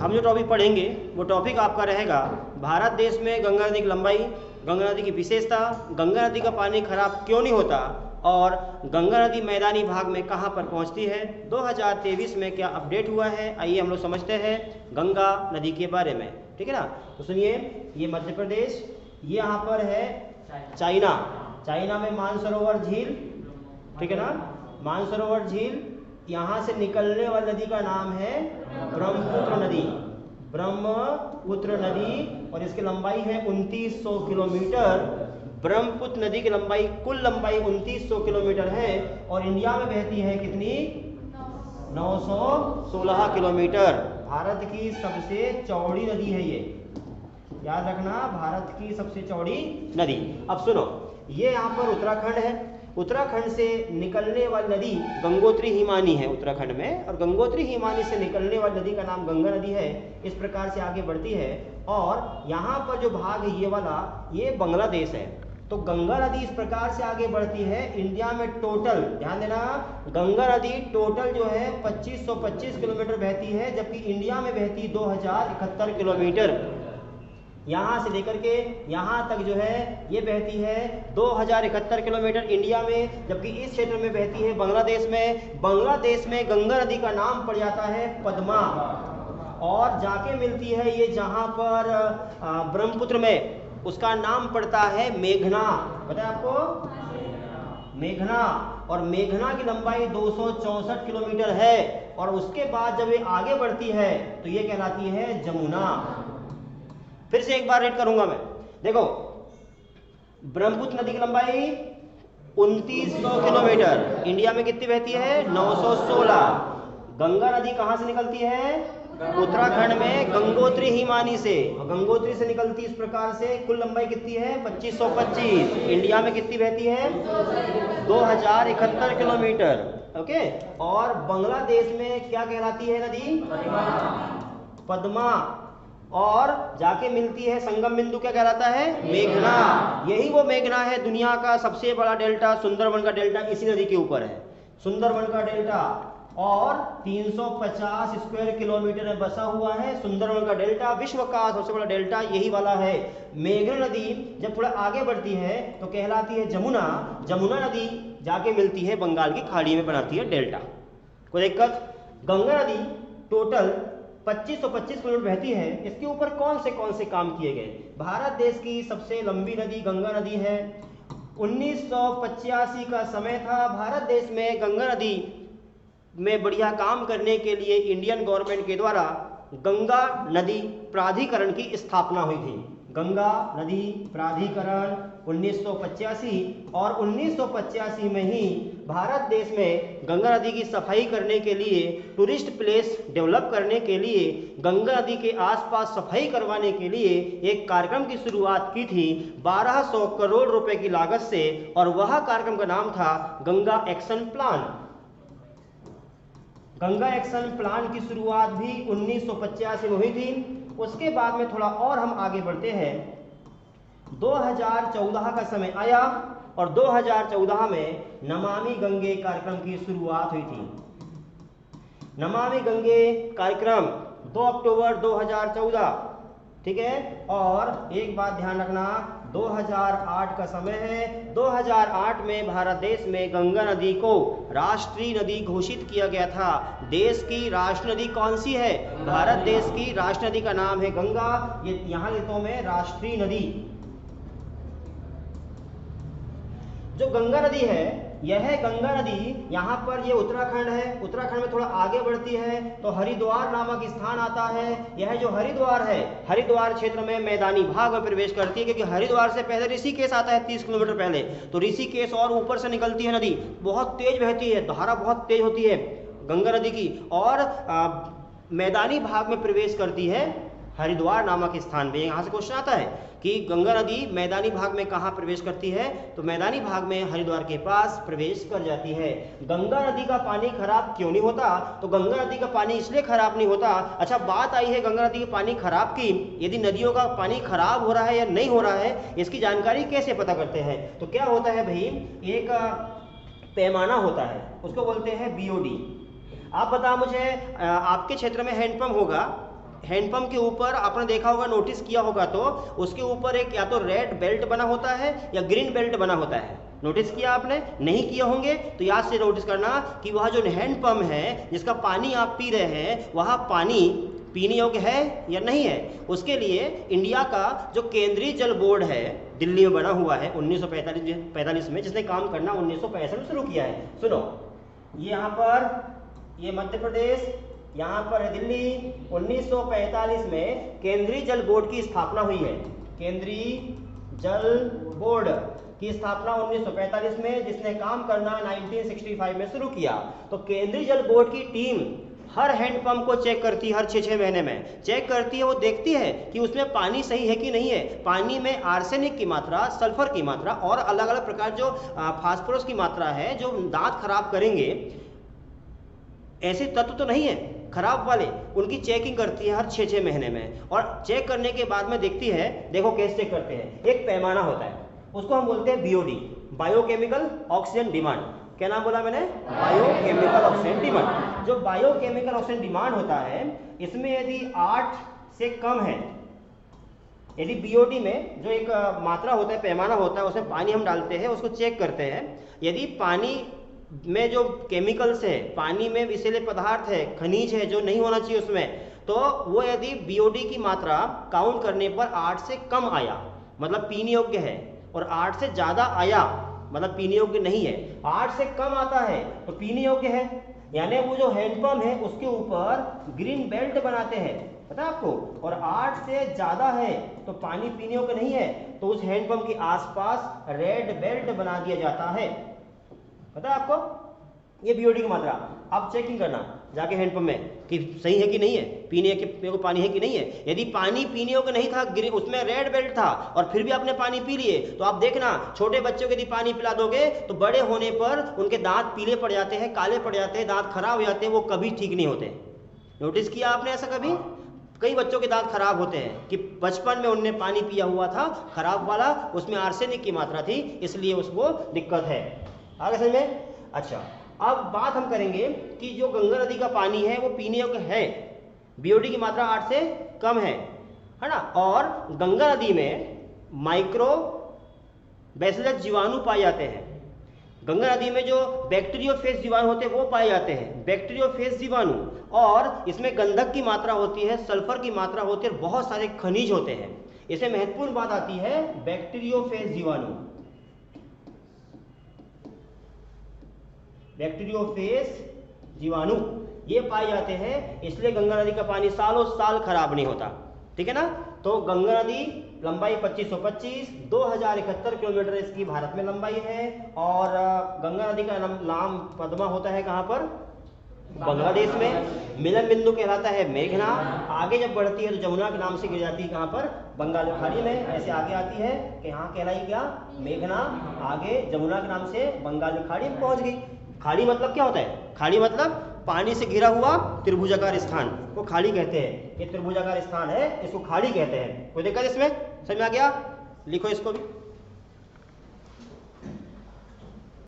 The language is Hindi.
हम जो टॉपिक पढ़ेंगे वो टॉपिक आपका रहेगा भारत देश में गंगा नदी की लंबाई, गंगा नदी की विशेषता, गंगा नदी का पानी खराब क्यों नहीं होता और गंगा नदी मैदानी भाग में कहाँ पर पहुँचती है, 2023 में क्या अपडेट हुआ है, आइए हम लोग समझते हैं गंगा नदी के बारे में। ठीक है ना। तो सुनिए, ये मध्य प्रदेश, ये यहाँ पर है चाइना, चाइना में मानसरोवर झील, ठीक है ना, मानसरोवर झील, यहाँ से निकलने वाली नदी का नाम है ब्रह्मपुत्र नदी, ब्रह्मपुत्र नदी, और इसकी लंबाई है 2900 किलोमीटर। ब्रह्मपुत्र नदी की लंबाई, कुल लंबाई 2900 किलोमीटर है और इंडिया में बहती है कितनी, 916 किलोमीटर। भारत की सबसे चौड़ी नदी है ये, याद रखना, भारत की सबसे चौड़ी नदी। अब सुनो, ये यहाँ पर उत्तराखंड है, उत्तराखंड से निकलने वाली नदी गंगोत्री हिमानी है उत्तराखंड में, और गंगोत्री हिमानी से निकलने वाली नदी का नाम गंगा नदी है। इस प्रकार से आगे बढ़ती है और यहाँ पर जो भाग है ये वाला, ये बांग्लादेश है। तो गंगा नदी इस प्रकार से आगे बढ़ती है। इंडिया में टोटल, ध्यान देना, गंगा नदी टोटल जो है 2525 किलोमीटर बहती है, जबकि इंडिया में बहती 2071 किलोमीटर। यहाँ से लेकर के यहाँ तक जो है ये बहती है 2071 किलोमीटर इंडिया में, जबकि इस क्षेत्र में बहती है बांग्लादेश में। बांग्लादेश में गंगा नदी का नाम पड़ जाता है पद्मा, और जाके मिलती है ये जहाँ पर ब्रह्मपुत्र में, उसका नाम पड़ता है मेघना। पता है आपको, मेघना, और मेघना की लंबाई 264 किलोमीटर है, और उसके बाद जब ये आगे बढ़ती है तो ये कहलाती है जमुना। फिर से एक बार रीड करूंगा मैं, देखो, ब्रह्मपुत्र नदी की लंबाई 2900 किलोमीटर, इंडिया में कितनी बहती है, 916। गंगा नदी कहां से निकलती है, उत्तराखंड में गंगोत्री हिमानी से, और गंगोत्री से निकलती इस प्रकार से। कुल लंबाई कितनी है, 2525। इंडिया में कितनी बहती है, 2071 किलोमीटर। ओके, और बांग्लादेश में क्या कहलाती है नदी, पद्मा, और जाके मिलती है संगम बिंदु, क्या कहलाता है, मेघना। यही वो मेघना है, दुनिया का सबसे बड़ा डेल्टा, सुंदरवन का डेल्टा इसी नदी के ऊपर है, सुंदरवन का डेल्टा, और 350 स्क्वायर किलोमीटर में बसा हुआ है सुंदरवन का डेल्टा। विश्व का सबसे बड़ा डेल्टा यही वाला है। मेघना नदी जब थोड़ा आगे बढ़ती है तो कहलाती है जमुना। जमुना नदी जाके मिलती है बंगाल की खाड़ी में, बनाती है डेल्टा। कोई दिक्कत। गंगा नदी टोटल 2525 किलोमीटर बहती है। इसके ऊपर कौन से काम किए गए। भारत देश की सबसे लंबी नदी गंगा नदी है। 1985 का समय था, भारत देश में गंगा नदी में बढ़िया काम करने के लिए इंडियन गवर्नमेंट के द्वारा गंगा नदी प्राधिकरण की स्थापना हुई थी। गंगा नदी प्राधिकरण 1985, और 1985 में ही भारत देश में गंगा नदी की सफाई करने के लिए, टूरिस्ट प्लेस डेवलप करने के लिए, गंगा नदी के आसपास सफाई करवाने के लिए एक कार्यक्रम की शुरुआत की थी 1200 करोड़ रुपए की लागत से, और वह कार्यक्रम का नाम था Ganga action plan. Ganga action plan की शुरुआत भी 1985 में हुई थी। उसके बाद में थोड़ा और हम आगे बढ़ते हैं, 2014 का समय आया, और 2014 में नमामि गंगे कार्यक्रम की शुरुआत हुई थी। नमामि गंगे कार्यक्रम 2 अक्टूबर 2014, ठीक है। और एक बात ध्यान रखना, 2008 का समय है। 2008 में भारत देश में गंगा नदी को राष्ट्रीय नदी घोषित किया गया था। देश की राष्ट्रीय नदी कौन सी है, भारत देश की राष्ट्रीय नदी का नाम है गंगा। ये यहाँ लिखता हूं मैं, राष्ट्रीय नदी। जो गंगा नदी है, यह गंगा नदी यहाँ पर, ये उत्तराखंड है, उत्तराखंड में थोड़ा आगे बढ़ती है तो हरिद्वार नामक स्थान आता है। यह जो हरिद्वार है, हरिद्वार क्षेत्र में मैदानी भाग में प्रवेश करती है, क्योंकि हरिद्वार से पहले ऋषिकेश आता है 30 किलोमीटर पहले। तो ऋषिकेश और ऊपर से निकलती है नदी, बहुत तेज बहती है, धारा बहुत तेज होती है गंगा नदी की, और मैदानी भाग में प्रवेश करती है हरिद्वार नामक स्थान पे। यहाँ से क्वेश्चन आता है कि गंगा नदी मैदानी भाग में कहाँ प्रवेश करती है, तो मैदानी भाग में हरिद्वार के पास प्रवेश कर जाती है। गंगा नदी का पानी खराब क्यों नहीं होता, तो गंगा नदी का पानी इसलिए खराब नहीं होता। अच्छा, बात आई है गंगा नदी के पानी खराब की, यदि नदियों का पानी खराब हो रहा है या नहीं हो रहा है, इसकी जानकारी कैसे पता करते हैं। तो क्या होता है भाई, एक पैमाना होता है, उसको बोलते हैं BOD। आप बताओ मुझे, आपके क्षेत्र में हैंडपंप होगा, हैंडपंप के ऊपर आपने देखा होगा, नोटिस किया होगा तो उसके ऊपर एक या तो रेड बेल्ट बना होता है या ग्रीन बेल्ट बना होता है। नोटिस किया आपने? नहीं किया होंगे तो याद से नोटिस करना कि वह जो हैंडपंप है जिसका पानी आप पी रहे हैं वह पानी पीने योग्य है या नहीं है। उसके लिए इंडिया का जो केंद्रीय जल बोर्ड है दिल्ली में बना हुआ है 1945 में, जिसने काम करना 1965 में शुरू किया है। सुनो, ये यहाँ पर ये मध्य प्रदेश, यहाँ पर है दिल्ली। 1945 में केंद्रीय जल बोर्ड की स्थापना हुई है। केंद्रीय जल बोर्ड की स्थापना 1945 में, जिसने काम करना 1965 में शुरू किया। तो केंद्रीय जल बोर्ड की टीम हर हैंडपंप को चेक करती है, हर 6-6 महीने में चेक करती है। वो देखती है कि उसमें पानी सही है कि नहीं है, पानी में आर्सेनिक की मात्रा, सल्फर की मात्रा और अलग अलग प्रकार जो फास्फोरस की मात्रा है जो दांत खराब करेंगे, ऐसे तत्व तो नहीं है खराब वाले, उनकी चेकिंग करती है हर 6-6 महीने में। और चेक करने के बाद में देखती है, देखो कैसे चेक करते हैं, एक पैमाना होता है, उसको हम बोलते हैं बीओडी, बायोकेमिकल ऑक्सीजन डिमांड। क्या नाम बोला मैंने? Biochemical oxygen demand. जो बायोकेमिकल ऑक्सीजन डिमांड होता है, इसमें यदि 8 से कम है, यदि बीओडी में जो एक मात्रा होता है, पैमाना होता है, उसमें पानी हम डालते हैं, उसको चेक करते हैं। यदि पानी में जो केमिकल्स है, पानी में विषैले पदार्थ है, खनिज है जो नहीं होना चाहिए उसमें, तो वो यदि बीओडी की मात्रा काउंट करने पर 8 से कम आया मतलब पीने योग्य है, और 8 से ज्यादा आया मतलब पीने योग्य नहीं है। 8 से कम आता है तो पीने योग्य है। यानी वो जो हैंडपंप है उसके ऊपर ग्रीन बेल्ट बनाते हैं, पता है आपको। और 8 से ज्यादा है तो पानी पीने योग्य नहीं है, तो उस हैंडपंप के आसपास रेड बेल्ट बना दिया जाता है, पता है आपको। ये बीओडी की मात्रा आप चेकिंग करना जाके हैंडपंप में कि सही है कि नहीं है, पीने के पानी है कि नहीं है। यदि पानी पीने योग्य नहीं था, उसमें रेड बेल्ट था, और फिर भी आपने पानी पी लिए, तो आप देखना छोटे बच्चों को यदि पानी पिला दोगे तो बड़े होने पर उनके दांत पीले पड़ जाते हैं, काले पड़ जाते हैं, दांत खराब हो जाते हैं, वो कभी ठीक नहीं होते। नोटिस किया आपने ऐसा कभी? कई बच्चों के दांत खराब होते हैं कि बचपन में उनने पानी पिया हुआ था खराब वाला, उसमें आर्सेनिक की मात्रा थी, इसलिए उसको दिक्कत है। आगे समझ में? अच्छा, अब बात हम करेंगे कि जो गंगा नदी का पानी है वो पीने योग्य है, बीओडी की मात्रा 8 से कम है ना। और गंगा नदी में माइक्रो बैसिलस जीवाणु पाए जाते हैं। गंगा नदी में जो बैक्टीरियोफेज जीवाणु होते हैं वो पाए जाते हैं, बैक्टीरियोफेज जीवाणु। और इसमें गंधक की मात्रा होती है, सल्फर की मात्रा होती है, बहुत सारे खनिज होते हैं। इसमें महत्वपूर्ण बात आती है बैक्टीरियोफेज जीवाणु। बैक्टीरियोफेज जीवाणु ये पाए जाते हैं, इसलिए गंगा नदी का पानी सालों साल खराब नहीं होता, ठीक है ना। तो गंगा नदी लंबाई 2525, 2071 किलोमीटर इसकी भारत में लंबाई है। और गंगा नदी का नाम पद्मा होता है कहाँ पर? बांग्लादेश में। मिलन बिंदु कहलाता है मेघना। आगे जब बढ़ती है तो जमुना के नाम से गिर जाती है कहाँ पर? बंगाल की खाड़ी में। ऐसे आगे आती है कि यहाँ कहलाई क्या? मेघना। आगे जमुना के नाम से बंगाल की खाड़ी में पहुंच गई। खाड़ी मतलब क्या होता है? खाड़ी मतलब पानी से घिरा हुआ त्रिभुजाकार स्थान को खाड़ी कहते हैं। ये त्रिभुजाकार स्थान है, इसको खाड़ी कहते हैं। कोई दिक्कत इसमें? समझ में आ गया? लिखो इसको भी।